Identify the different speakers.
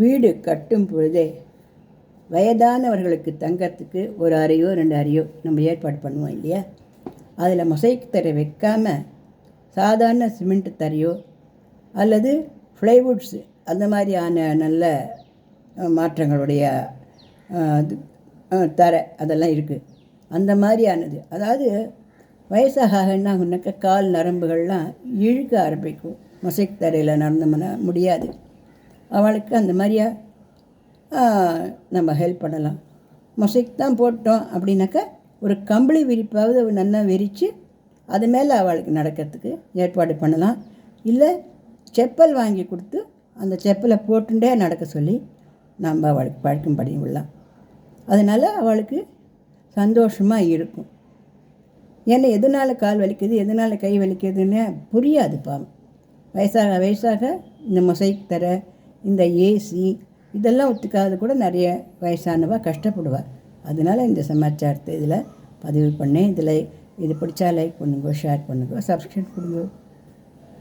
Speaker 1: வீடு கட்டும் பொழுதே வயதானவர்களுக்கு தங்கறதுக்கு ஒரு அறையோ 2 அறையோ நம்ம ஏற்பாடு பண்ணுவோம் இல்லையா? அதில் மொசைக் தரை வைக்காமல் சாதாரண சிமெண்ட் தரையோ அல்லது ஃப்ளைவுட்ஸு அந்த மாதிரியான நல்ல மாற்றங்களுடைய தரை அதெல்லாம் இருக்குது. அந்த மாதிரியானது, அதாவது வயசாக என்ன ஆகுனாக்கா கால் நரம்புகள்லாம் இழுக்க ஆரம்பிக்கும். மொசைக் தரையில் நடந்தோம்னா முடியாது. அவளுக்கு அந்த மாதிரியா நம்ம ஹெல்ப் பண்ணலாம். மொசைக் தான் போட்டோம் அப்படின்னாக்கா ஒரு கம்பளி விரிப்பாவது நல்லா விரித்து அது மேலே அவளுக்கு நடக்கிறதுக்கு ஏற்பாடு பண்ணலாம். இல்லை செப்பல் வாங்கி கொடுத்து அந்த செப்பலை போட்டுட்டே நடக்க சொல்லி நம்ம அவளுக்கு பழக்கம் பண்ணி விடலாம். அதனால் அவளுக்கு சந்தோஷமாக இருக்கும். ஏன்னா எதனால் கால் வலிக்குது எதனால் கை வலிக்குதுன்னு புரியாது. பாவம் வயசாக வயசாக இந்த மொசைக் தர, இந்த ஏசி இதெல்லாம் ஒத்துக்காது கூட நிறைய வயசானவா கஷ்டப்படுவாள். அதனால் இந்த சமாச்சாரத்தை இதில் பதிவு பண்ணேன். இது பிடிச்சா லைக் பண்ணுங்க, ஷேர் பண்ணுங்க, சப்ஸ்கிரைப் கொடுங்க.